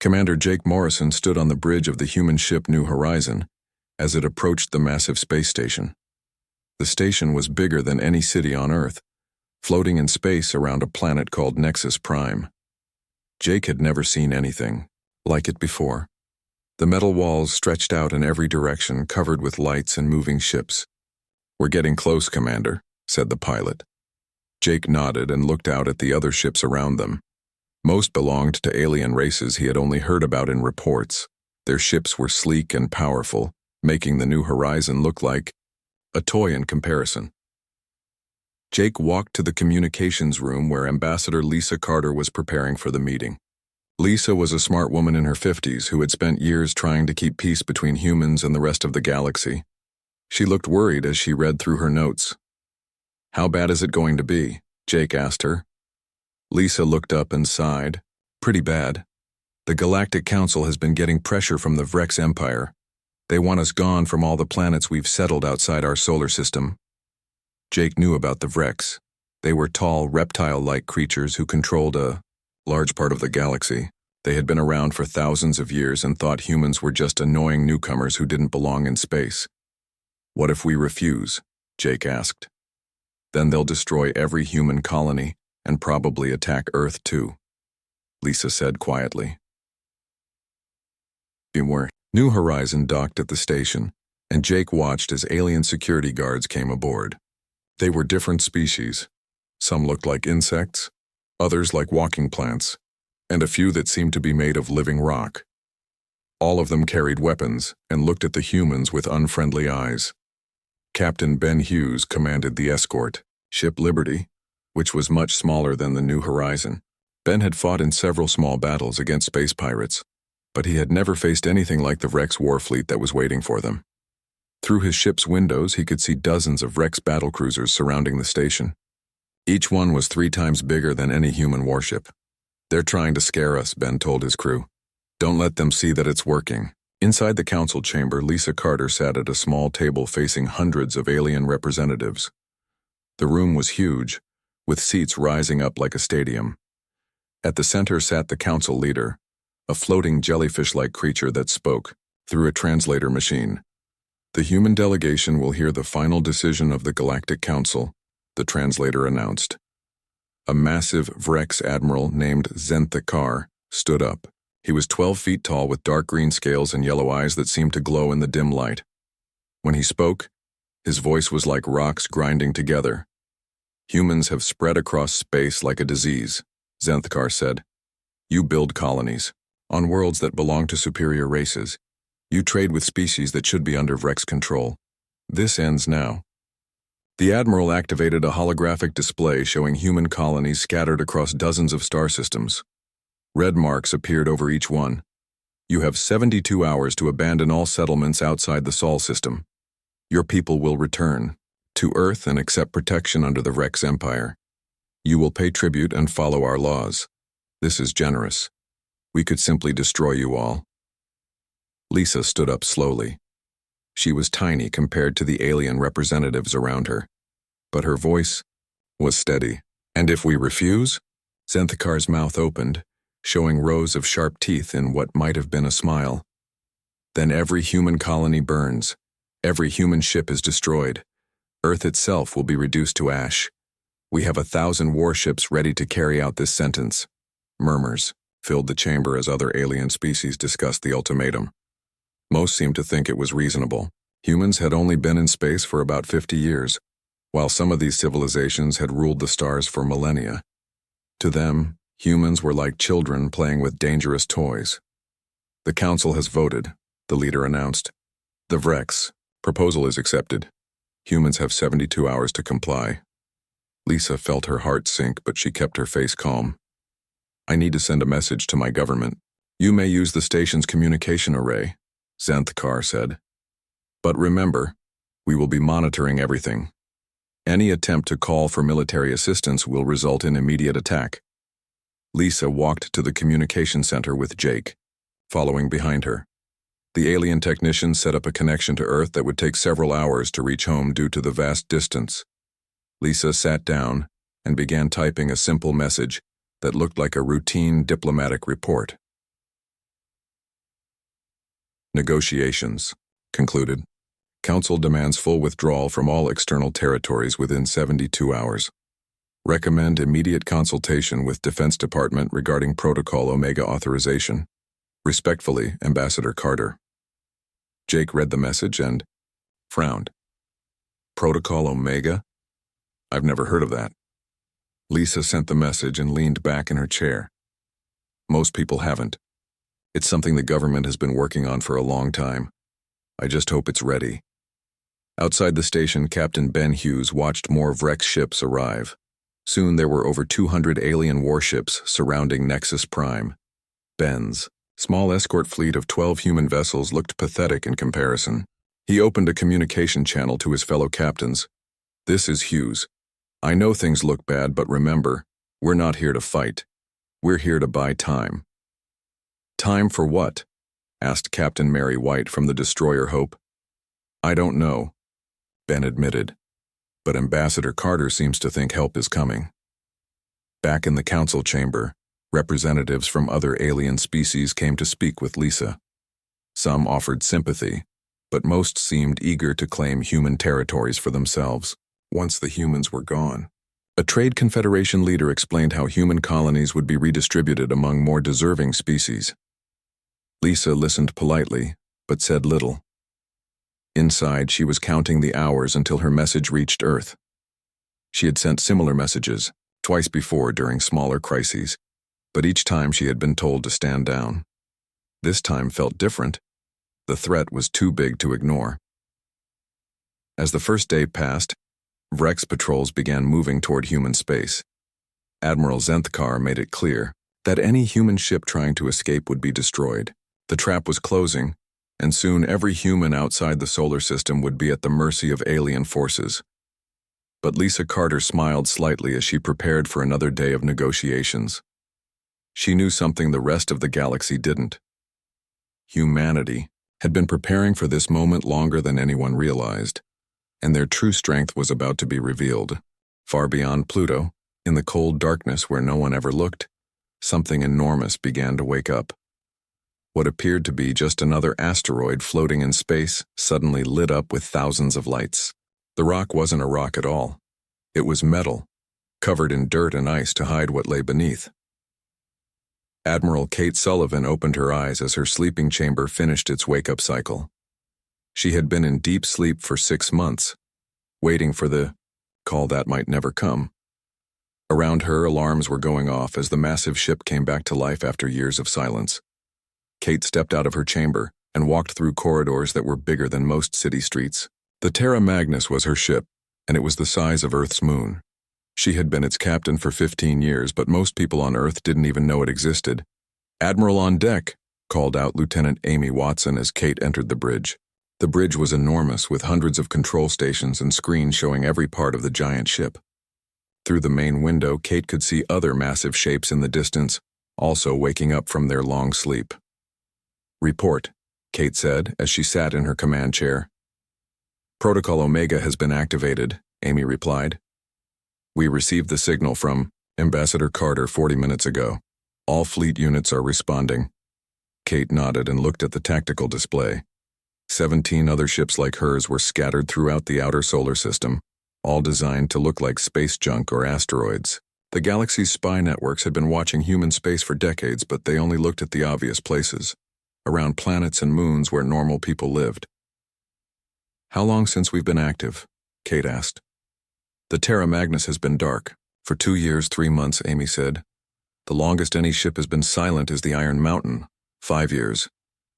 Commander Jake Morrison stood on the bridge of the human ship New Horizon as it approached the massive space station. The station was bigger than any city on Earth, floating in space around a planet called Nexus Prime. Jake had never seen anything like it before. The metal walls stretched out in every direction, covered with lights and moving ships. "We're getting close, Commander," said the pilot. Jake nodded and looked out at the other ships around them. Most belonged to alien races he had only heard about in reports. Their ships were sleek and powerful, making the New Horizon look like a toy in comparison. Jake walked to the communications room where Ambassador Lisa Carter was preparing for the meeting. Lisa was a smart woman in her 50s who had spent years trying to keep peace between humans and the rest of the galaxy. She looked worried as she read through her notes. "How bad is it going to be?" Jake asked her. Lisa looked up and sighed. "Pretty bad. The Galactic Council has been getting pressure from the Vrex Empire. They want us gone from all the planets we've settled outside our solar system." Jake knew about the Vrex. They were tall, reptile-like creatures who controlled a large part of the galaxy. They had been around for thousands of years and thought humans were just annoying newcomers who didn't belong in space. "What if we refuse?" Jake asked. "Then they'll destroy every human colony and probably attack Earth too," Lisa said quietly. New Horizon docked at the station, and Jake watched as alien security guards came aboard. They were different species. Some looked like insects, others like walking plants, and a few that seemed to be made of living rock. All of them carried weapons and looked at the humans with unfriendly eyes. Captain Ben Hughes commanded the escort, Ship Liberty, which was much smaller than the New Horizon. Ben had fought in several small battles against space pirates, but he had never faced anything like the Vrex war fleet that was waiting for them. Through his ship's windows, he could see dozens of Vrex battlecruisers surrounding the station. Each one was 3 times bigger than any human warship. "They're trying to scare us," Ben told his crew. "Don't let them see that it's working." Inside the council chamber, Lisa Carter sat at a small table facing hundreds of alien representatives. The room was huge, with seats rising up like a stadium. At the center sat the council leader, a floating jellyfish-like creature that spoke through a translator machine. "The human delegation will hear the final decision of the Galactic Council," the translator announced. A massive Vrex admiral named Zenthakar stood up. He was 12 feet tall with dark green scales and yellow eyes that seemed to glow in the dim light. When he spoke, his voice was like rocks grinding together. "Humans have spread across space like a disease," Zenthakar said. "You build colonies on worlds that belong to superior races. You trade with species that should be under Vrex control. This ends now." The Admiral activated a holographic display showing human colonies scattered across dozens of star systems. Red marks appeared over each one. "You have 72 hours to abandon all settlements outside the Sol system. Your people will return to Earth and accept protection under the Vrex Empire. You will pay tribute and follow our laws. This is generous. We could simply destroy you all." Lisa stood up slowly. She was tiny compared to the alien representatives around her, but her voice was steady. "And if we refuse?" Zenthakar's mouth opened, showing rows of sharp teeth in what might have been a smile. "Then every human colony burns. Every human ship is destroyed. Earth itself will be reduced to ash. We have 1,000 warships ready to carry out this sentence." Murmurs filled the chamber as other alien species discussed the ultimatum. Most seemed to think it was reasonable. Humans had only been in space for about 50 years, while some of these civilizations had ruled the stars for millennia. To them, humans were like children playing with dangerous toys. "The council has voted," the leader announced. "The Vrex proposal is accepted. Humans have 72 hours to comply." Lisa felt her heart sink, but she kept her face calm. "I need to send a message to my government." "You may use the station's communication array," Zenthakar said. "But remember, we will be monitoring everything. Any attempt to call for military assistance will result in immediate attack." Lisa walked to the communication center with Jake, following behind her. The alien technician set up a connection to Earth that would take several hours to reach home due to the vast distance. Lisa sat down and began typing a simple message that looked like a routine diplomatic report. Negotiations. Concluded. Council demands full withdrawal from all external territories within 72 hours. Recommend immediate consultation with Defense Department regarding Protocol Omega authorization. Respectfully, Ambassador Carter. Jake read the message and frowned. Protocol Omega? I've never heard of that. Lisa sent the message and leaned back in her chair. Most people haven't. It's something the government has been working on for a long time. I just hope it's ready. Outside the station, Captain Ben Hughes watched more Vrex ships arrive. Soon there were over 200 alien warships surrounding Nexus Prime. Ben's small escort fleet of 12 human vessels looked pathetic in comparison. He opened a communication channel to his fellow captains. This is Hughes. I know things look bad, but remember, we're not here to fight. We're here to buy time. Time for what? Asked Captain Mary White from the destroyer Hope. I don't know, Ben admitted, but Ambassador Carter seems to think help is coming. Back in the council chamber, representatives from other alien species came to speak with Lisa. Some offered sympathy, but most seemed eager to claim human territories for themselves once the humans were gone. A Trade Confederation leader explained how human colonies would be redistributed among more deserving species. Lisa listened politely, but said little. Inside, she was counting the hours until her message reached Earth. She had sent similar messages, twice before during smaller crises, but each time she had been told to stand down. This time felt different. The threat was too big to ignore. As the first day passed, Vrex patrols began moving toward human space. Admiral Zenthkar made it clear that any human ship trying to escape would be destroyed. The trap was closing, and soon every human outside the solar system would be at the mercy of alien forces. But Lisa Carter smiled slightly as she prepared for another day of negotiations. She knew something the rest of the galaxy didn't. Humanity had been preparing for this moment longer than anyone realized, and their true strength was about to be revealed. Far beyond Pluto, in the cold darkness where no one ever looked, something enormous began to wake up. What appeared to be just another asteroid floating in space suddenly lit up with thousands of lights. The rock wasn't a rock at all. It was metal, covered in dirt and ice to hide what lay beneath. Admiral Kate Sullivan opened her eyes as her sleeping chamber finished its wake-up cycle. She had been in deep sleep for 6 months, waiting for the call that might never come. Around her, alarms were going off as the massive ship came back to life after years of silence. Kate stepped out of her chamber and walked through corridors that were bigger than most city streets. The Terra Magnus was her ship, and it was the size of Earth's moon. She had been its captain for 15 years, but most people on Earth didn't even know it existed. "Admiral on deck," called out Lieutenant Amy Watson as Kate entered the bridge. The bridge was enormous, with hundreds of control stations and screens showing every part of the giant ship. Through the main window, Kate could see other massive shapes in the distance, also waking up from their long sleep. "Report," Kate said as she sat in her command chair. "Protocol Omega has been activated," Amy replied. "We received the signal from Ambassador Carter 40 minutes ago. All fleet units are responding." Kate nodded and looked at the tactical display. 17 other ships like hers were scattered throughout the outer solar system, all designed to look like space junk or asteroids. The galaxy's spy networks had been watching human space for decades, but they only looked at the obvious places, around planets and moons where normal people lived. "How long since we've been active?" Kate asked. "The Terra Magnus has been dark. For 2 years, 3 months, Amy said. The longest any ship has been silent is the Iron Mountain, 5 years.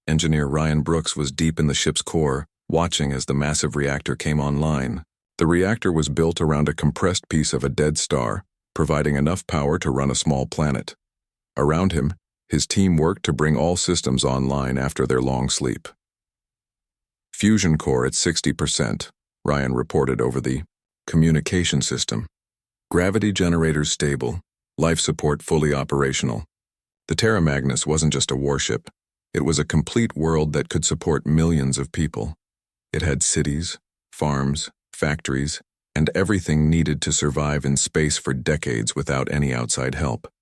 Engineer Ryan Brooks was deep in the ship's core, watching as the massive reactor came online. The reactor was built around a compressed piece of a dead star, providing enough power to run a small planet. Around him, his team worked to bring all systems online after their long sleep. "Fusion core at 60%, Ryan reported over the communication system. "Gravity generators stable, life support fully operational." The Terra Magnus wasn't just a warship. It was a complete world that could support millions of people. It had cities, farms, factories, and everything needed to survive in space for decades without any outside help.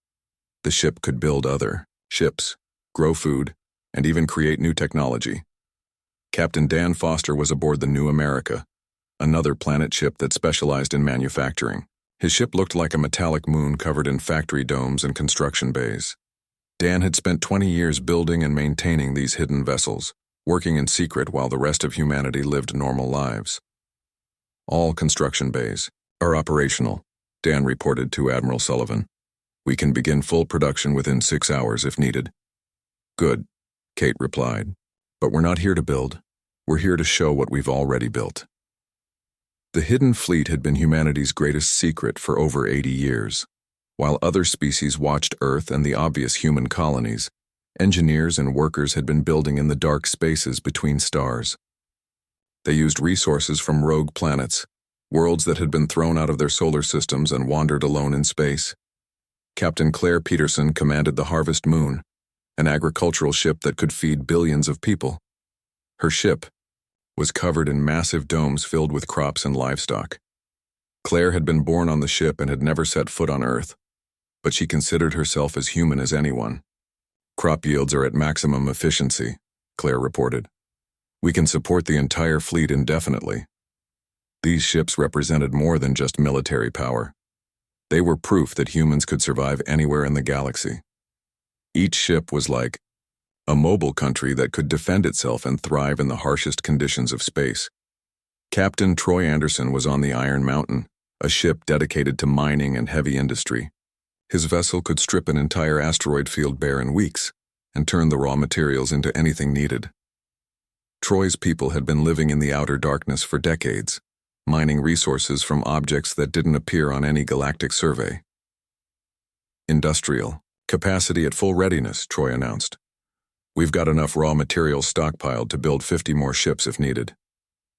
The ship could build other ships, grow food, and even create new technology, Captain Dan Foster was aboard the New America, another planet ship that specialized in manufacturing. His ship looked like a metallic moon covered in factory domes and construction bays. Dan had spent 20 years building and maintaining these hidden vessels, working in secret while the rest of humanity lived normal lives. All construction bays are operational, Dan reported to Admiral Sullivan. We can begin full production within 6 hours if needed. Good, Kate replied. But we're not here to build. We're here to show what we've already built. The hidden fleet had been humanity's greatest secret for over 80 years. While other species watched Earth and the obvious human colonies, engineers and workers had been building in the dark spaces between stars. They used resources from rogue planets, worlds that had been thrown out of their solar systems and wandered alone in space. Captain Claire Peterson commanded the Harvest Moon, an agricultural ship that could feed billions of people. Her ship was covered in massive domes filled with crops and livestock. Claire had been born on the ship and had never set foot on Earth, but she considered herself as human as anyone. Crop yields are at maximum efficiency, Claire reported. We can support the entire fleet indefinitely. These ships represented more than just military power. They were proof that humans could survive anywhere in the galaxy. Each ship was like a mobile country that could defend itself and thrive in the harshest conditions of space. Captain Troy Anderson was on the Iron Mountain, a ship dedicated to mining and heavy industry. His vessel could strip an entire asteroid field bare in weeks and turn the raw materials into anything needed. Troy's people had been living in the outer darkness for decades, mining resources from objects that didn't appear on any galactic survey. Industrial capacity at full readiness, Troy announced. We've got enough raw materials stockpiled to build 50 more ships if needed.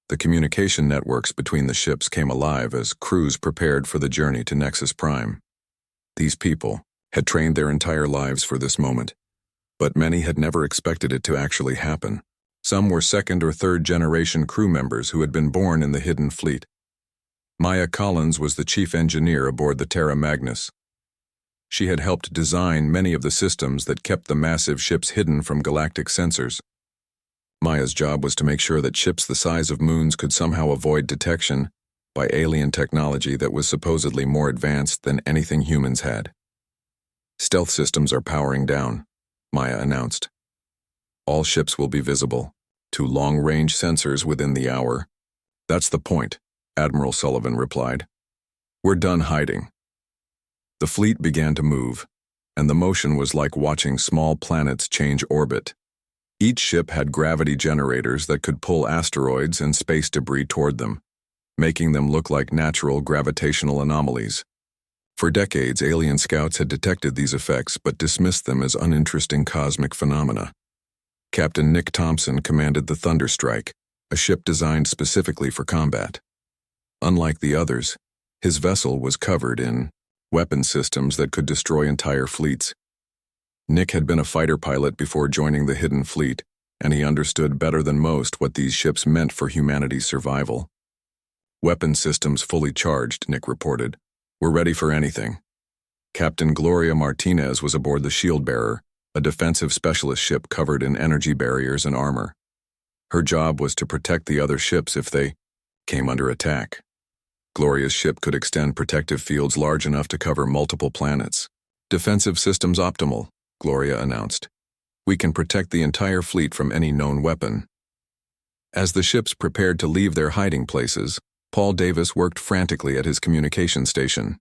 The communication networks between the ships came alive as crews prepared for the journey to Nexus Prime. These people had trained their entire lives for this moment, but many had never expected it to actually happen. Some were second or third generation crew members who had been born in the hidden fleet. Maya Collins was the chief engineer aboard the Terra Magnus. She had helped design many of the systems that kept the massive ships hidden from galactic sensors. Maya's job was to make sure that ships the size of moons could somehow avoid detection by alien technology that was supposedly more advanced than anything humans had. Stealth systems are powering down, Maya announced. All ships will be visible to long-range sensors within the hour. That's the point, Admiral Sullivan replied. We're done hiding. The fleet began to move, and the motion was like watching small planets change orbit. Each ship had gravity generators that could pull asteroids and space debris toward them, making them look like natural gravitational anomalies. For decades, alien scouts had detected these effects but dismissed them as uninteresting cosmic phenomena. Captain Nick Thompson commanded the Thunderstrike, a ship designed specifically for combat. Unlike the others, his vessel was covered in weapon systems that could destroy entire fleets. Nick had been a fighter pilot before joining the Hidden Fleet, and he understood better than most what these ships meant for humanity's survival. Weapon systems fully charged, Nick reported. We're ready for anything. Captain Gloria Martinez was aboard the Shield Bearer, a defensive specialist ship covered in energy barriers and armor. Her job was to protect the other ships if they came under attack. Gloria's ship could extend protective fields large enough to cover multiple planets. Defensive systems optimal, Gloria announced. We can protect the entire fleet from any known weapon. As the ships prepared to leave their hiding places, Paul Davis worked frantically at his communication station.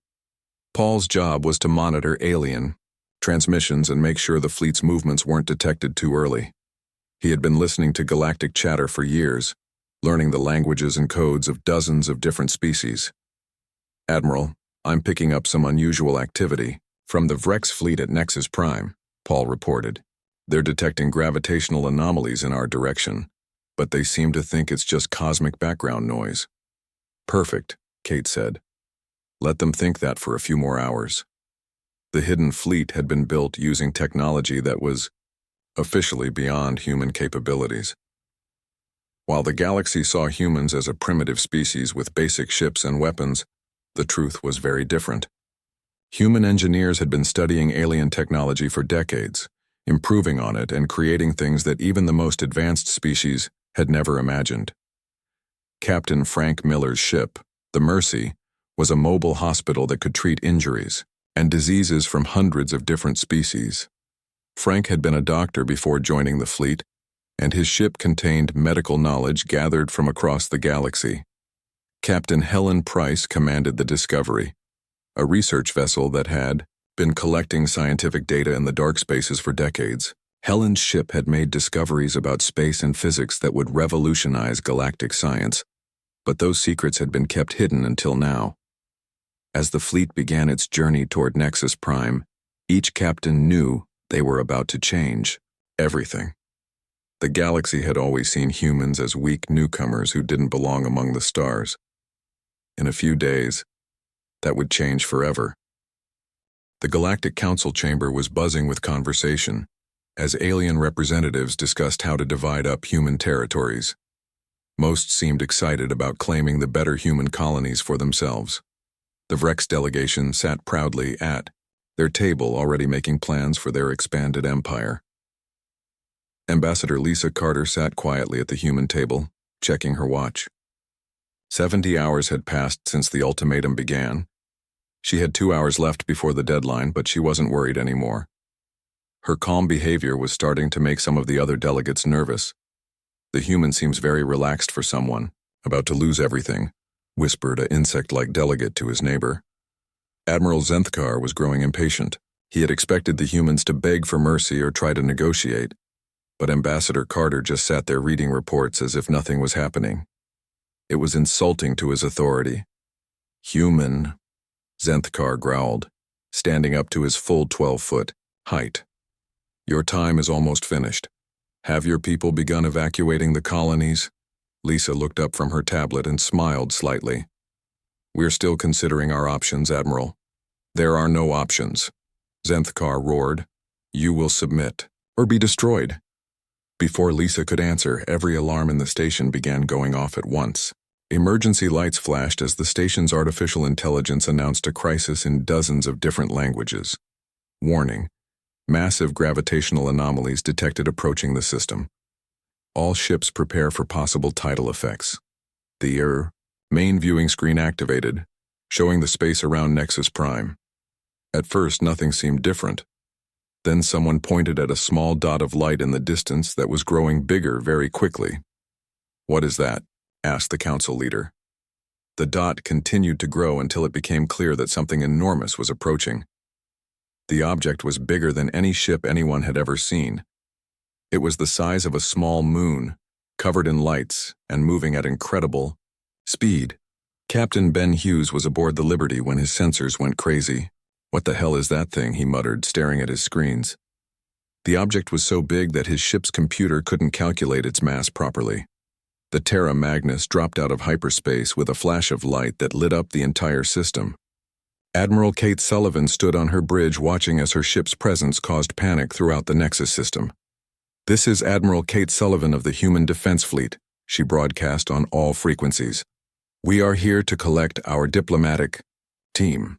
Paul's job was to monitor alien transmissions and make sure the fleet's movements weren't detected too early. He had been listening to galactic chatter for years, learning the languages and codes of dozens of different species. Admiral, I'm picking up some unusual activity from the Vrex fleet at Nexus Prime, Paul reported. They're detecting gravitational anomalies in our direction, but they seem to think it's just cosmic background noise. Perfect, Kate said. Let them think that for a few more hours. The Hidden Fleet had been built using technology that was officially beyond human capabilities. While the galaxy saw humans as a primitive species with basic ships and weapons, the truth was very different. Human engineers had been studying alien technology for decades, improving on it and creating things that even the most advanced species had never imagined. Captain Frank Miller's ship, the Mercy, was a mobile hospital that could treat injuries and diseases from hundreds of different species. Frank had been a doctor before joining the fleet, and his ship contained medical knowledge gathered from across the galaxy. Captain Helen Price commanded the Discovery, a research vessel that had been collecting scientific data in the dark spaces for decades. Helen's ship had made discoveries about space and physics that would revolutionize galactic science, but those secrets had been kept hidden until now. As the fleet began its journey toward Nexus Prime, each captain knew they were about to change everything. The galaxy had always seen humans as weak newcomers who didn't belong among the stars. In a few days, that would change forever. The Galactic Council chamber was buzzing with conversation as alien representatives discussed how to divide up human territories. Most seemed excited about claiming the better human colonies for themselves. The Vrex delegation sat proudly at their table, already making plans for their expanded empire. Ambassador Lisa Carter sat quietly at the human table, checking her watch. 70 hours had passed since the ultimatum began. She had 2 hours left before the deadline, but she wasn't worried anymore. Her calm behavior was starting to make some of the other delegates nervous. "The human seems very relaxed for someone, about to lose everything," whispered an insect-like delegate to his neighbor. Admiral Zenthkar was growing impatient. He had expected the humans to beg for mercy or try to negotiate, but Ambassador Carter just sat there reading reports as if nothing was happening. It was insulting to his authority. "Human," Zenthkar growled, standing up to his full 12-foot height. "Your time is almost finished. Have your people begun evacuating the colonies?" Lisa looked up from her tablet and smiled slightly. "We're still considering our options, Admiral." "There are no options," Zenthkar roared. "You will submit, or be destroyed." Before Lisa could answer, every alarm in the station began going off at once. Emergency lights flashed as the station's artificial intelligence announced a crisis in dozens of different languages. Warning: massive gravitational anomalies detected approaching the system. All ships prepare for possible tidal effects. The main viewing screen activated, showing the space around Nexus Prime. At first, nothing seemed different. Then someone pointed at a small dot of light in the distance that was growing bigger very quickly. "What is that?" asked the council leader. The dot continued to grow until it became clear that something enormous was approaching. The object was bigger than any ship anyone had ever seen. It was the size of a small moon, covered in lights and moving at incredible speed. Captain Ben Hughes was aboard the Liberty when his sensors went crazy. "What the hell is that thing?" he muttered, staring at his screens. The object was so big that his ship's computer couldn't calculate its mass properly. The Terra Magnus dropped out of hyperspace with a flash of light that lit up the entire system. Admiral Kate Sullivan stood on her bridge watching as her ship's presence caused panic throughout the Nexus system. "This is Admiral Kate Sullivan of the Human Defense Fleet," she broadcast on all frequencies. "We are here to collect our diplomatic team."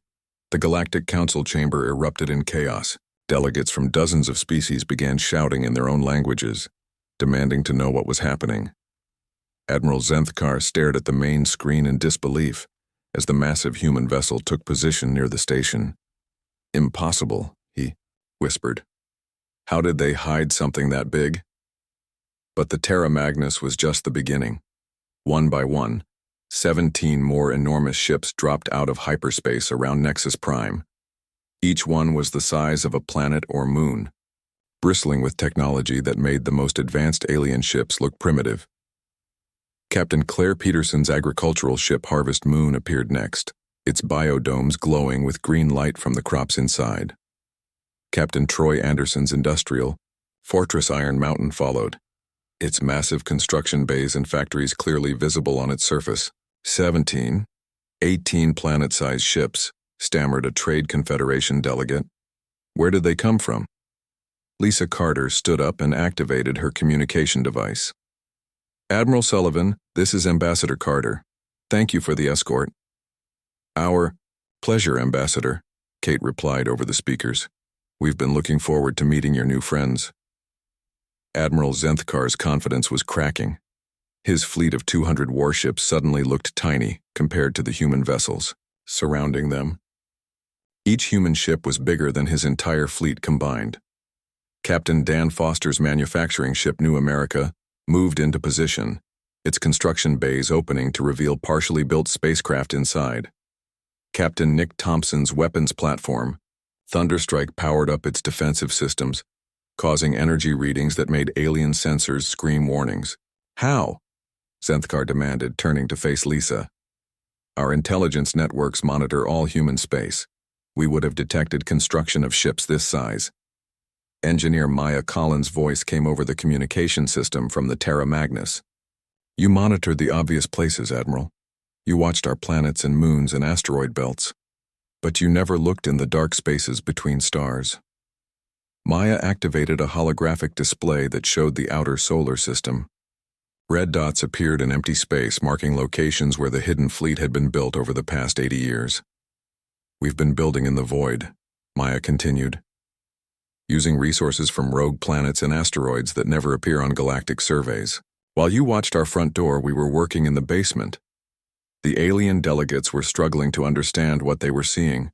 The Galactic Council chamber erupted in chaos. Delegates from dozens of species began shouting in their own languages, demanding to know what was happening. Admiral Zenthkar stared at the main screen in disbelief as the massive human vessel took position near the station. "Impossible," he whispered. "How did they hide something that big?" But the Terra Magnus was just the beginning. One by one, 17 more enormous ships dropped out of hyperspace around Nexus Prime. Each one was the size of a planet or moon, bristling with technology that made the most advanced alien ships look primitive. Captain Claire Peterson's agricultural ship Harvest Moon appeared next, its biodomes glowing with green light from the crops inside. Captain Troy Anderson's industrial Fortress Iron Mountain followed, its massive construction bays and factories clearly visible on its surface. 18 planet-sized ships, stammered a Trade Confederation delegate. Where did they come from? Lisa Carter stood up and activated her communication device. "Admiral Sullivan, this is Ambassador Carter. Thank you for the escort." "Our pleasure, Ambassador," Kate replied over the speakers. "We've been looking forward to meeting your new friends." Admiral Zenthkar's confidence was cracking. His fleet of 200 warships suddenly looked tiny compared to the human vessels surrounding them. Each human ship was bigger than his entire fleet combined. Captain Dan Foster's manufacturing ship New America moved into position, its construction bays opening to reveal partially built spacecraft inside. Captain Nick Thompson's weapons platform, Thunderstrike, powered up its defensive systems, causing energy readings that made alien sensors scream warnings. How? Zenthkar demanded, turning to face Lisa. Our intelligence networks monitor all human space. We would have detected construction of ships this size. Engineer Maya Collins' voice came over the communication system from the Terra Magnus. You monitored the obvious places, Admiral. You watched our planets and moons and asteroid belts. But you never looked in the dark spaces between stars. Maya activated a holographic display that showed the outer solar system. Red dots appeared in empty space, marking locations where the hidden fleet had been built over the past 80 years. We've been building in the void, Maya continued, using resources from rogue planets and asteroids that never appear on galactic surveys. While you watched our front door, we were working in the basement. The alien delegates were struggling to understand what they were seeing.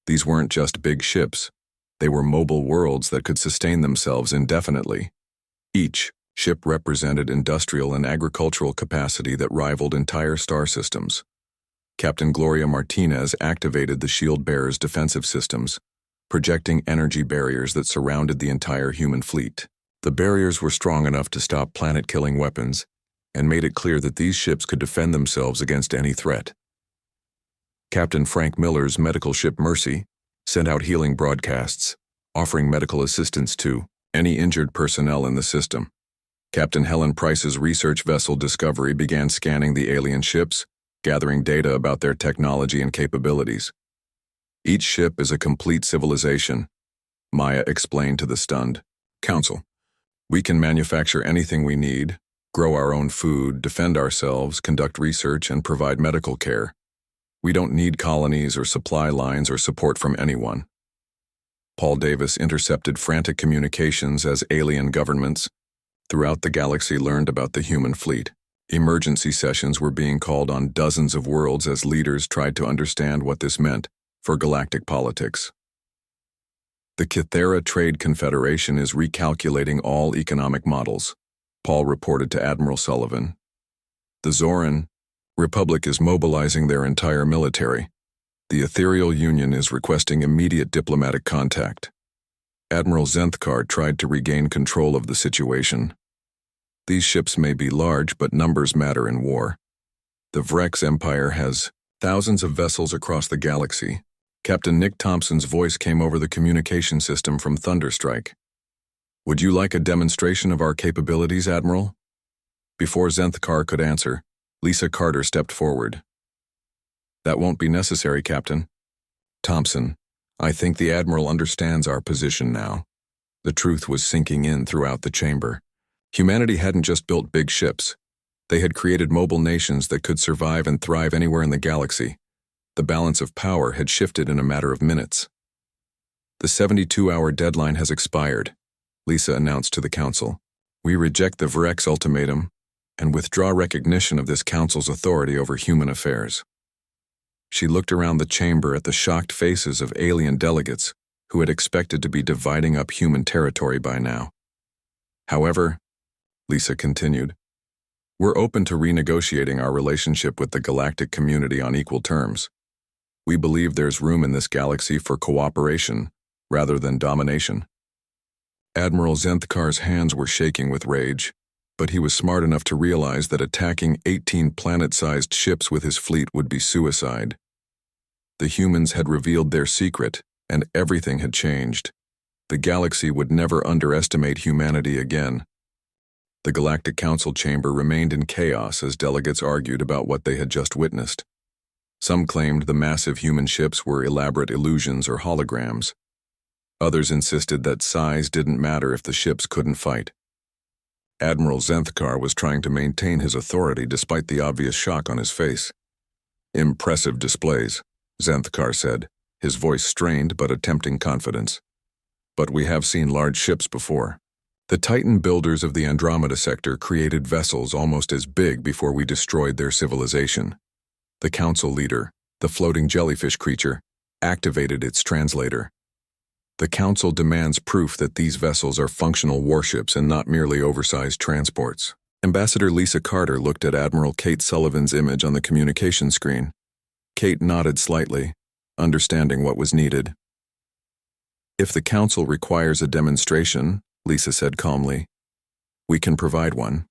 These weren't just big ships. They were mobile worlds that could sustain themselves indefinitely. Each ship represented industrial and agricultural capacity that rivaled entire star systems. Captain Gloria Martinez activated the shield-bearer's defensive systems, projecting energy barriers that surrounded the entire human fleet. The barriers were strong enough to stop planet-killing weapons and made it clear that these ships could defend themselves against any threat. Captain Frank Miller's medical ship Mercy sent out healing broadcasts, offering medical assistance to any injured personnel in the system. Captain Helen Price's research vessel Discovery began scanning the alien ships, gathering data about their technology and capabilities. Each ship is a complete civilization, Maya explained to the stunned council. We can manufacture anything we need, grow our own food, defend ourselves, conduct research, and provide medical care. We don't need colonies or supply lines or support from anyone. Paul Davis intercepted frantic communications as alien governments throughout the galaxy learned about the human fleet. Emergency sessions were being called on dozens of worlds as leaders tried to understand what this meant for galactic politics. The Kythera Trade Confederation is recalculating all economic models, Paul reported to Admiral Sullivan. The Zoran Republic is mobilizing their entire military. The Ethereal Union is requesting immediate diplomatic contact. Admiral Zenthkar tried to regain control of the situation. These ships may be large, but numbers matter in war. The Vrex Empire has thousands of vessels across the galaxy. Captain Nick Thompson's voice came over the communication system from Thunderstrike. Would you like a demonstration of our capabilities, Admiral? Before Zenthkar could answer, Lisa Carter stepped forward. That won't be necessary, Captain. Thompson, I think the Admiral understands our position now. The truth was sinking in throughout the chamber. Humanity hadn't just built big ships. They had created mobile nations that could survive and thrive anywhere in the galaxy. The balance of power had shifted in a matter of minutes. The 72-hour deadline has expired, Lisa announced to the Council. We reject the Vrex ultimatum and withdraw recognition of this Council's authority over human affairs. She looked around the chamber at the shocked faces of alien delegates who had expected to be dividing up human territory by now. However, Lisa continued, we're open to renegotiating our relationship with the galactic community on equal terms. We believe there's room in this galaxy for cooperation rather than domination. Admiral Zenthkar's hands were shaking with rage, but he was smart enough to realize that attacking 18 planet-sized ships with his fleet would be suicide. The humans had revealed their secret, and everything had changed. The galaxy would never underestimate humanity again. The Galactic Council chamber remained in chaos as delegates argued about what they had just witnessed. Some claimed the massive human ships were elaborate illusions or holograms. Others insisted that size didn't matter if the ships couldn't fight. Admiral Zenthkar was trying to maintain his authority despite the obvious shock on his face. Impressive displays, Zenthkar said, his voice strained but attempting confidence. But we have seen large ships before. The Titan builders of the Andromeda sector created vessels almost as big before we destroyed their civilization. The council leader, the floating jellyfish creature, activated its translator. The council demands proof that these vessels are functional warships and not merely oversized transports. Ambassador Lisa Carter looked at Admiral Kate Sullivan's image on the communication screen. Kate nodded slightly, understanding what was needed. If the council requires a demonstration, Lisa said calmly, we can provide one,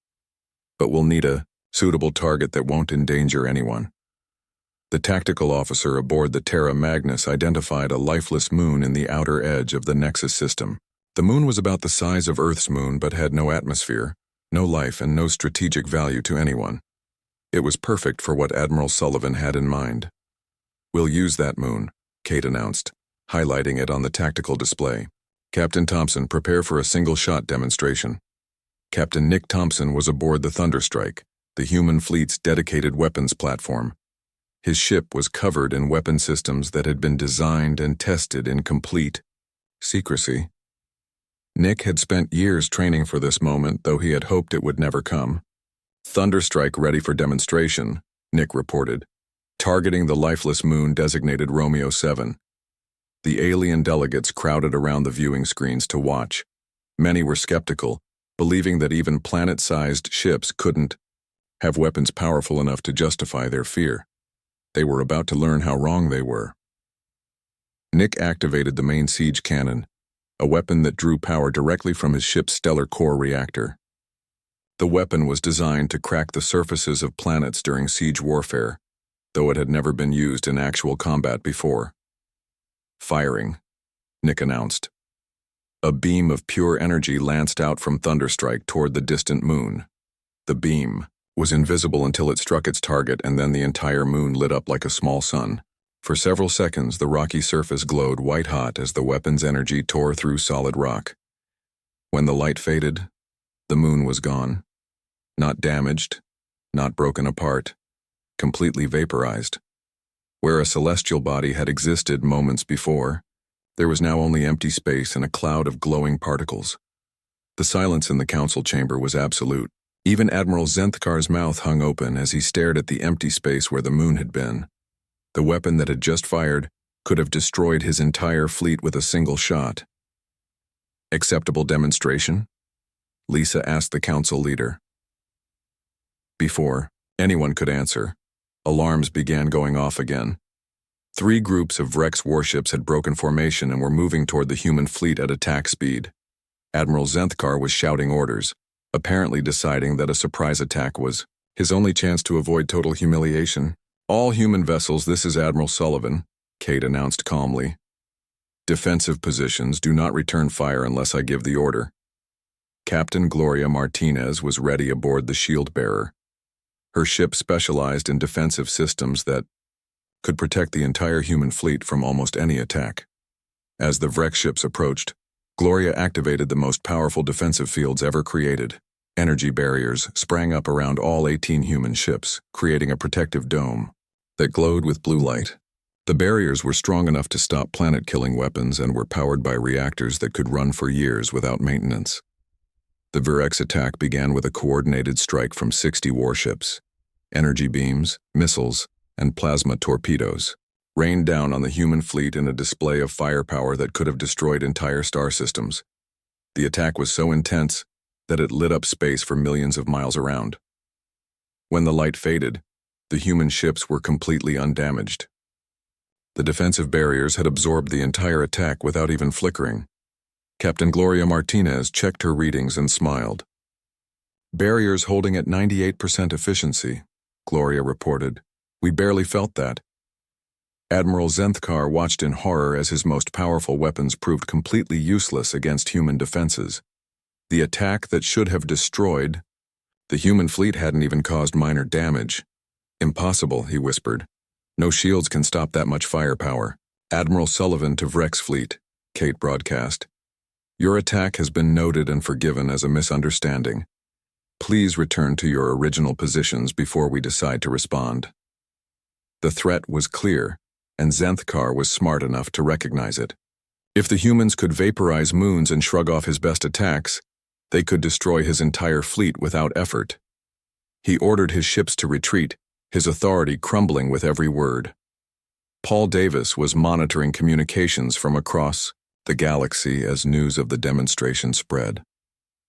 but we'll need a suitable target that won't endanger anyone. The tactical officer aboard the Terra Magnus identified a lifeless moon in the outer edge of the Nexus system. The moon was about the size of Earth's moon but had no atmosphere, no life, and no strategic value to anyone. It was perfect for what Admiral Sullivan had in mind. We'll use that moon, Kate announced, highlighting it on the tactical display. Captain Thompson, prepare for a single-shot demonstration. Captain Nick Thompson was aboard the Thunderstrike, the human fleet's dedicated weapons platform. His ship was covered in weapon systems that had been designed and tested in complete secrecy. Nick had spent years training for this moment, though he had hoped it would never come. Thunderstrike ready for demonstration, Nick reported, targeting the lifeless moon designated Romeo 7. The alien delegates crowded around the viewing screens to watch. Many were skeptical, believing that even planet-sized ships couldn't have weapons powerful enough to justify their fear. They were about to learn how wrong they were. Nick activated the main siege cannon, a weapon that drew power directly from his ship's stellar core reactor. The weapon was designed to crack the surfaces of planets during siege warfare, though it had never been used in actual combat before. Firing, Nick announced. A beam of pure energy lanced out from Thunderstrike toward the distant moon. The beam was invisible until it struck its target, and then the entire moon lit up like a small sun. For several seconds, the rocky surface glowed white-hot as the weapon's energy tore through solid rock. When the light faded, the moon was gone. Not damaged, not broken apart, completely vaporized. Where a celestial body had existed moments before, there was now only empty space and a cloud of glowing particles. The silence in the council chamber was absolute. Even Admiral Zenthkar's mouth hung open as he stared at the empty space where the moon had been. The weapon that had just fired could have destroyed his entire fleet with a single shot. Acceptable demonstration? Lisa asked the council leader. Before anyone could answer, alarms began going off again. 3 groups of Vrex warships had broken formation and were moving toward the human fleet at attack speed. Admiral Zenthkar was shouting orders, apparently deciding that a surprise attack was his only chance to avoid total humiliation. All human vessels, this is Admiral Sullivan, Kate announced calmly. Defensive positions, do not return fire unless I give the order. Captain Gloria Martinez was ready aboard the shield bearer. Her ship specialized in defensive systems that could protect the entire human fleet from almost any attack. As the Vrex ships approached, Gloria activated the most powerful defensive fields ever created. Energy barriers sprang up around all 18 human ships, creating a protective dome that glowed with blue light. The barriers were strong enough to stop planet-killing weapons and were powered by reactors that could run for years without maintenance. The Vrex attack began with a coordinated strike from 60 warships. Energy beams, missiles, and plasma torpedoes rained down on the human fleet in a display of firepower that could have destroyed entire star systems. The attack was so intense that it lit up space for millions of miles around. When the light faded, the human ships were completely undamaged. The defensive barriers had absorbed the entire attack without even flickering. Captain Gloria Martinez checked her readings and smiled. Barriers holding at 98% efficiency, Gloria reported. We barely felt that. Admiral Zenthkar watched in horror as his most powerful weapons proved completely useless against human defenses. The attack that should have destroyed the human fleet hadn't even caused minor damage. Impossible, he whispered. No shields can stop that much firepower. Admiral Sullivan to Vrex fleet, Kate broadcast. Your attack has been noted and forgiven as a misunderstanding. Please return to your original positions before we decide to respond. The threat was clear, and Zenthkar was smart enough to recognize it. If the humans could vaporize moons and shrug off his best attacks, They could destroy his entire fleet without effort. He ordered his ships to retreat, his authority crumbling with every word. Paul Davis was monitoring communications from across the galaxy as news of the demonstration spread.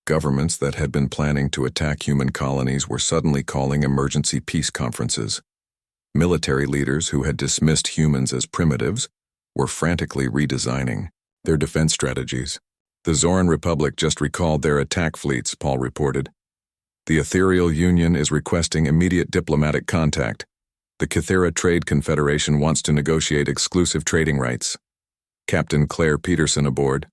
Governments that had been planning to attack human colonies were suddenly calling emergency peace conferences. Military leaders who had dismissed humans as primitives were frantically redesigning their defense strategies. The Zoran Republic just recalled their attack fleets, Paul reported. The Ethereal Union is requesting immediate diplomatic contact. The Kythera Trade Confederation wants to negotiate exclusive trading rights. Captain Claire Peterson aboard.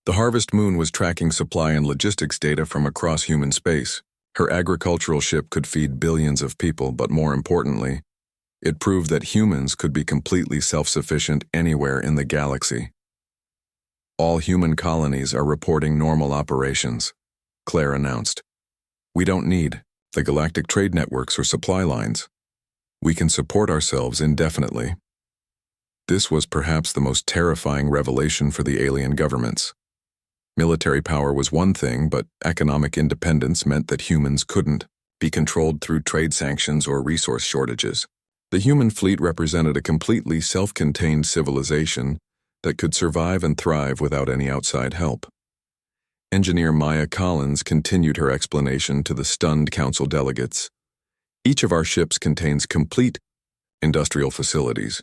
The Harvest Moon was tracking supply and logistics data from across human space. Her agricultural ship could feed billions of people, but more importantly, it proved that humans could be completely self-sufficient anywhere in the galaxy. All human colonies are reporting normal operations, Claire announced. We don't need the galactic trade networks or supply lines. We can support ourselves indefinitely. This was perhaps the most terrifying revelation for the alien governments. Military power was one thing, but economic independence meant that humans couldn't be controlled through trade sanctions or resource shortages. The human fleet represented a completely self-contained civilization that could survive and thrive without any outside help. Engineer Maya Collins continued her explanation to the stunned council delegates. Each of our ships contains complete industrial facilities.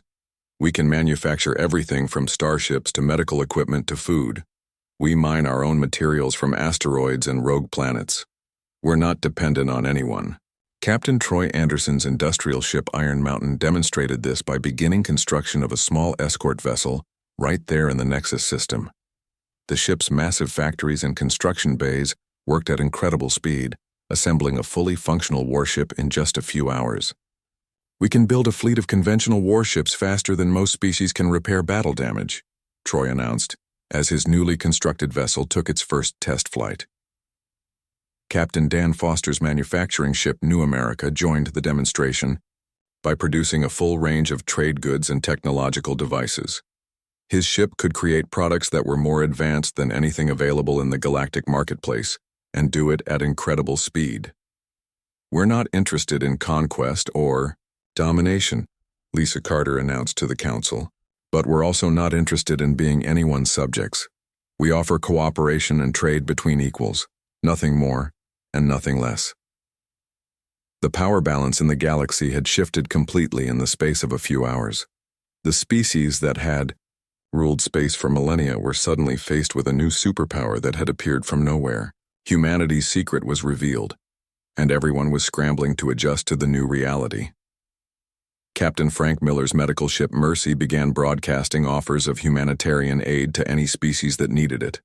We can manufacture everything from starships to medical equipment to food. We mine our own materials from asteroids and rogue planets. We're not dependent on anyone. Captain Troy Anderson's industrial ship Iron Mountain demonstrated this by beginning construction of a small escort vessel right there in the Nexus system. The ship's massive factories and construction bays worked at incredible speed, assembling a fully functional warship in just a few hours. We can build a fleet of conventional warships faster than most species can repair battle damage, Troy announced, as his newly constructed vessel took its first test flight. Captain Dan Foster's manufacturing ship New America joined the demonstration by producing a full range of trade goods and technological devices. His ship could create products that were more advanced than anything available in the galactic marketplace, and do it at incredible speed. We're not interested in conquest or domination, Lisa Carter announced to the council, but we're also not interested in being anyone's subjects. We offer cooperation and trade between equals, nothing more and nothing less. The power balance in the galaxy had shifted completely in the space of a few hours. The species that had ruled space for millennia were suddenly faced with a new superpower that had appeared from nowhere. Humanity's secret was revealed, and everyone was scrambling to adjust to the new reality. Captain Frank Miller's medical ship Mercy began broadcasting offers of humanitarian aid to any species that needed it.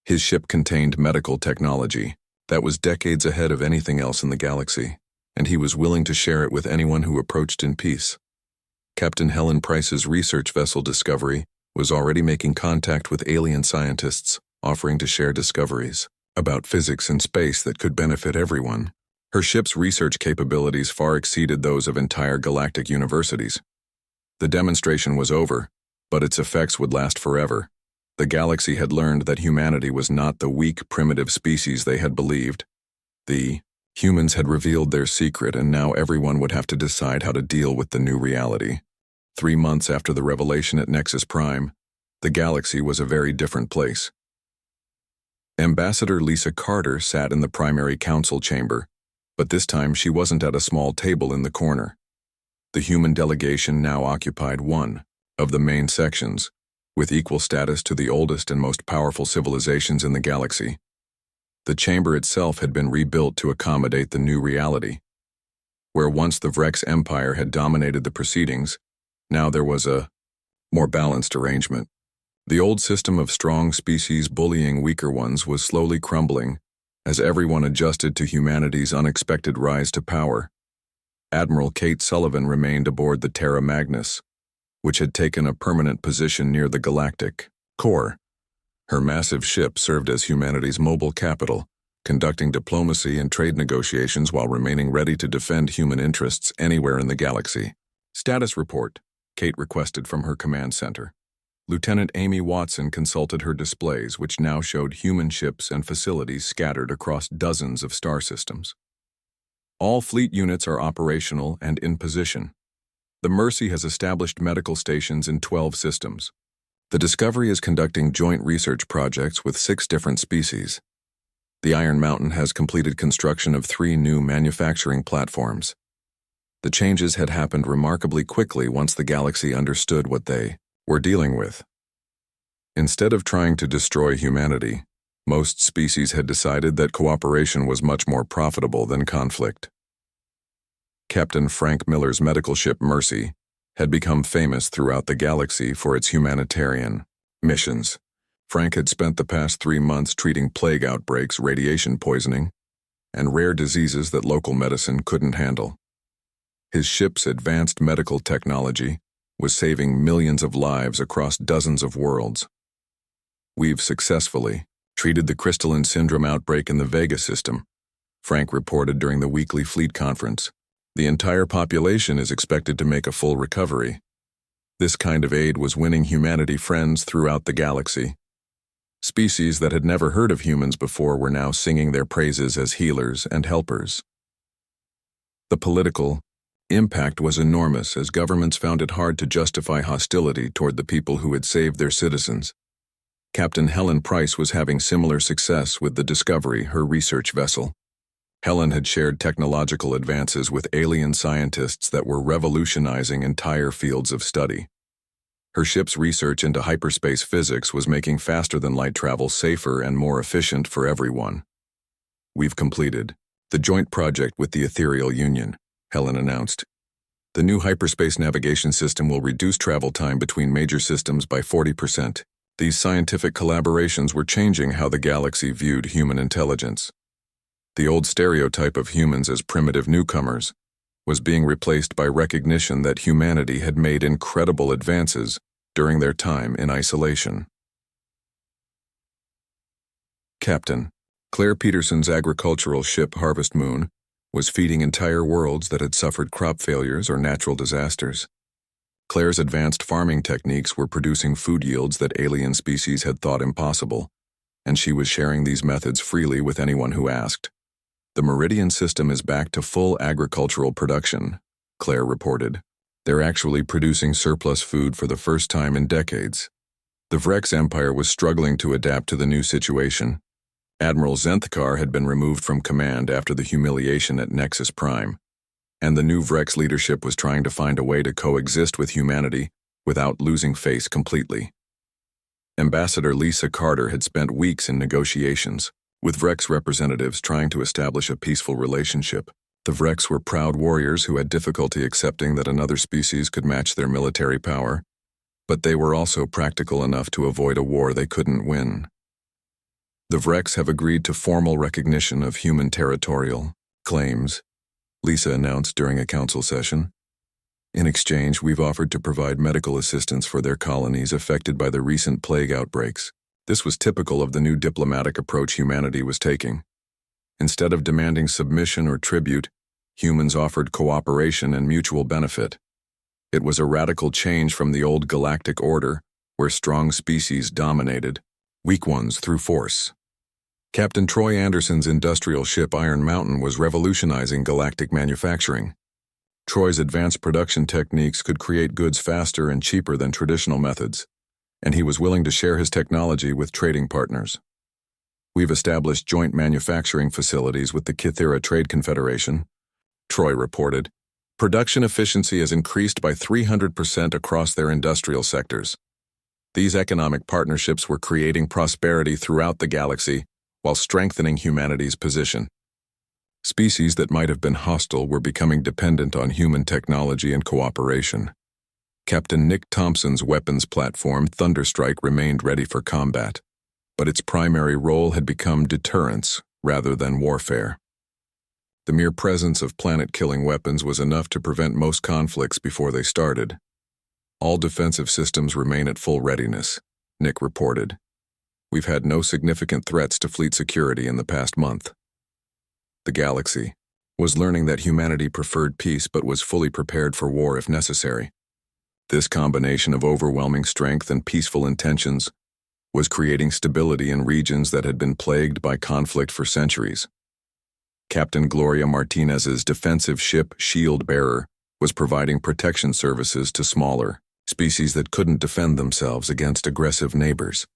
His ship contained medical technology that was decades ahead of anything else in the galaxy, and he was willing to share it with anyone who approached in peace. Captain Helen Price's research vessel Discovery was already making contact with alien scientists, offering to share discoveries about physics and space that could benefit everyone. Her ship's research capabilities far exceeded those of entire galactic universities. The demonstration was over, but its effects would last forever. The galaxy had learned that humanity was not the weak, primitive species they had believed. The humans had revealed their secret, and now everyone would have to decide how to deal with the new reality. 3 months after the revelation at Nexus Prime, the galaxy was a very different place. Ambassador Lisa Carter sat in the primary council chamber, but this time she wasn't at a small table in the corner. The human delegation now occupied one of the main sections, with equal status to the oldest and most powerful civilizations in the galaxy. The chamber itself had been rebuilt to accommodate the new reality. Where once the Vrex Empire had dominated the proceedings, now there was a more balanced arrangement. The old system of strong species bullying weaker ones was slowly crumbling as everyone adjusted to humanity's unexpected rise to power. Admiral Kate Sullivan remained aboard the Terra Magnus, which had taken a permanent position near the galactic core. Her massive ship served as humanity's mobile capital, conducting diplomacy and trade negotiations while remaining ready to defend human interests anywhere in the galaxy. Status report, Kate requested from her command center. Lieutenant Amy Watson consulted her displays, which now showed human ships and facilities scattered across dozens of star systems. All fleet units are operational and in position. The Mercy has established medical stations in 12 systems. The Discovery is conducting joint research projects with 6 different species. The Iron Mountain has completed construction of 3 new manufacturing platforms. The changes had happened remarkably quickly once the galaxy understood what they were dealing with. Instead of trying to destroy humanity, most species had decided that cooperation was much more profitable than conflict. Captain Frank Miller's medical ship Mercy had become famous throughout the galaxy for its humanitarian missions. Frank had spent the past 3 months treating plague outbreaks, radiation poisoning, and rare diseases that local medicine couldn't handle. His ship's advanced medical technology was saving millions of lives across dozens of worlds. We've successfully treated the crystalline syndrome outbreak in the Vega system, Frank reported during the weekly fleet conference. The entire population is expected to make a full recovery. This kind of aid was winning humanity friends throughout the galaxy. Species that had never heard of humans before were now singing their praises as healers and helpers. The political impact was enormous as governments found it hard to justify hostility toward the people who had saved their citizens. Captain Helen Price was having similar success with the Discovery, her research vessel. Helen had shared technological advances with alien scientists that were revolutionizing entire fields of study. Her ship's research into hyperspace physics was making faster-than-light travel safer and more efficient for everyone. We've completed the joint project with the Ethereal Union, Helen announced. The new hyperspace navigation system will reduce travel time between major systems by 40%. These scientific collaborations were changing how the galaxy viewed human intelligence. The old stereotype of humans as primitive newcomers was being replaced by recognition that humanity had made incredible advances during their time in isolation. Captain Claire Peterson's agricultural ship Harvest Moon was feeding entire worlds that had suffered crop failures or natural disasters. Claire's advanced farming techniques were producing food yields that alien species had thought impossible, and she was sharing these methods freely with anyone who asked. The Meridian system is back to full agricultural production, Claire reported. They're actually producing surplus food for the first time in decades. The Vrex Empire was struggling to adapt to the new situation. Admiral Zenthkar had been removed from command after the humiliation at Nexus Prime, and the new Vrex leadership was trying to find a way to coexist with humanity without losing face completely. Ambassador Lisa Carter had spent weeks in negotiations, with Vrex representatives trying to establish a peaceful relationship. The Vrex were proud warriors who had difficulty accepting that another species could match their military power, but they were also practical enough to avoid a war they couldn't win. The Vrex have agreed to formal recognition of human territorial claims, Lisa announced during a council session. In exchange, we've offered to provide medical assistance for their colonies affected by the recent plague outbreaks. This was typical of the new diplomatic approach humanity was taking. Instead of demanding submission or tribute, humans offered cooperation and mutual benefit. It was a radical change from the old galactic order, where strong species dominated, weak ones through force. Captain Troy Anderson's industrial ship Iron Mountain was revolutionizing galactic manufacturing. Troy's advanced production techniques could create goods faster and cheaper than traditional methods, and he was willing to share his technology with trading partners. We've established joint manufacturing facilities with the Kythera Trade Confederation, Troy reported. Production efficiency has increased by 300% across their industrial sectors. These economic partnerships were creating prosperity throughout the galaxy while strengthening humanity's position. Species that might have been hostile were becoming dependent on human technology and cooperation. Captain Nick Thompson's weapons platform, Thunderstrike, remained ready for combat, but its primary role had become deterrence rather than warfare. The mere presence of planet-killing weapons was enough to prevent most conflicts before they started. All defensive systems remain at full readiness, Nick reported. We've had no significant threats to fleet security in the past month. The galaxy was learning that humanity preferred peace but was fully prepared for war if necessary. This combination of overwhelming strength and peaceful intentions was creating stability in regions that had been plagued by conflict for centuries. Captain Gloria Martinez's defensive ship Shield Bearer was providing protection services to smaller species that couldn't defend themselves against aggressive neighbors.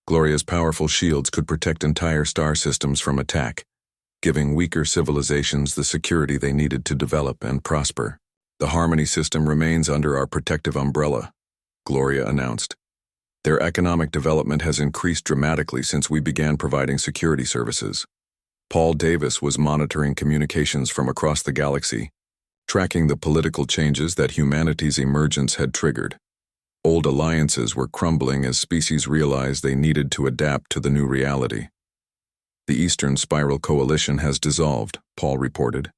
Gloria's powerful shields could protect entire star systems from attack, giving weaker civilizations the security they needed to develop and prosper. "The Harmony system remains under our protective umbrella," Gloria announced. "Their economic development has increased dramatically since we began providing security services." Paul Davis was monitoring communications from across the galaxy, tracking the political changes that humanity's emergence had triggered. Old alliances were crumbling as species realized they needed to adapt to the new reality. "The Eastern Spiral Coalition has dissolved," Paul reported.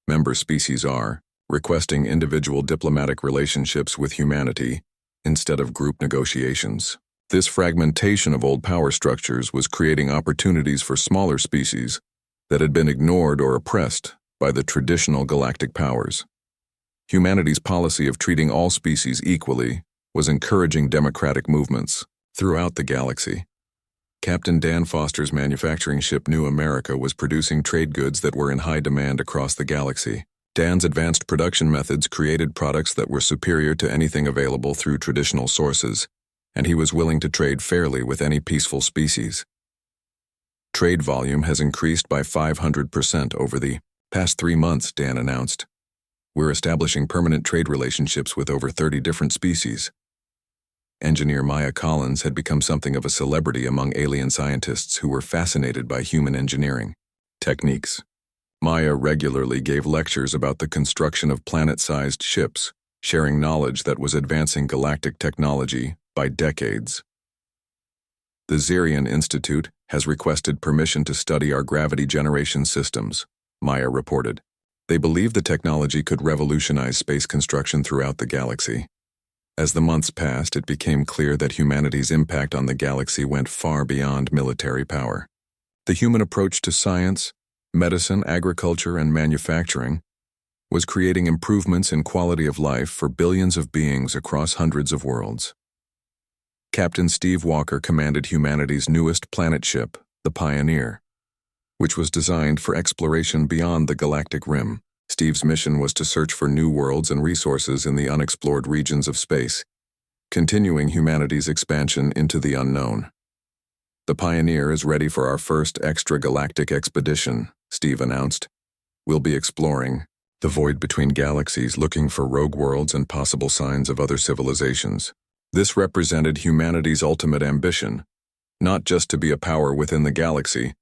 Member species are requesting individual diplomatic relationships with humanity instead of group negotiations. This fragmentation of old power structures was creating opportunities for smaller species that had been ignored or oppressed by the traditional galactic powers. Humanity's policy of treating all species equally was encouraging democratic movements throughout the galaxy. Captain Dan Foster's manufacturing ship New America was producing trade goods that were in high demand across the galaxy. Dan's advanced production methods created products that were superior to anything available through traditional sources, and he was willing to trade fairly with any peaceful species. Trade volume has increased by 500% over the past 3 months, Dan announced. "We're establishing permanent trade relationships with over 30 different species." Engineer Maya Collins had become something of a celebrity among alien scientists who were fascinated by human engineering techniques. Maya regularly gave lectures about the construction of planet-sized ships, sharing knowledge that was advancing galactic technology by decades. "The Zerian Institute has requested permission to study our gravity generation systems," Maya reported. They believe the technology could revolutionize space construction throughout the galaxy. As the months passed, it became clear that humanity's impact on the galaxy went far beyond military power. The human approach to science, medicine, agriculture, and manufacturing was creating improvements in quality of life for billions of beings across hundreds of worlds. Captain Steve Walker commanded humanity's newest planet ship, the Pioneer, which was designed for exploration beyond the galactic rim. Steve's mission was to search for new worlds and resources in the unexplored regions of space, continuing humanity's expansion into the unknown. "The Pioneer is ready for our first extragalactic expedition," Steve announced. "We'll be exploring the void between galaxies, looking for rogue worlds and possible signs of other civilizations." This represented humanity's ultimate ambition, not just to be a power within the galaxy,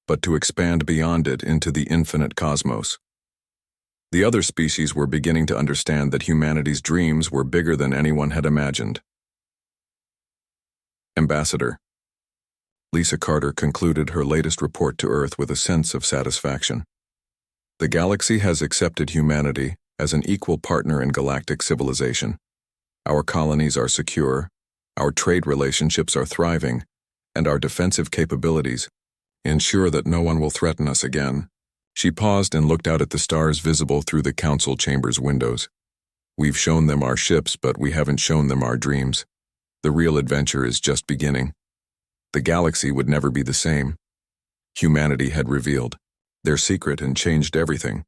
but to expand beyond it into the infinite cosmos. The other species were beginning to understand that humanity's dreams were bigger than anyone had imagined. Ambassador Lisa Carter concluded her latest report to Earth with a sense of satisfaction. "The galaxy has accepted humanity as an equal partner in galactic civilization. Our colonies are secure, our trade relationships are thriving, and our defensive capabilities ensure that no one will threaten us again." She paused and looked out at the stars visible through the council chamber's windows. "We've shown them our ships, but we haven't shown them our dreams. The real adventure is just beginning." The galaxy would never be the same. Humanity had revealed their secret and changed everything,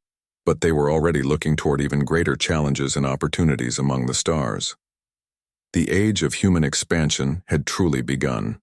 but they were already looking toward even greater challenges and opportunities among the stars. The age of human expansion had truly begun.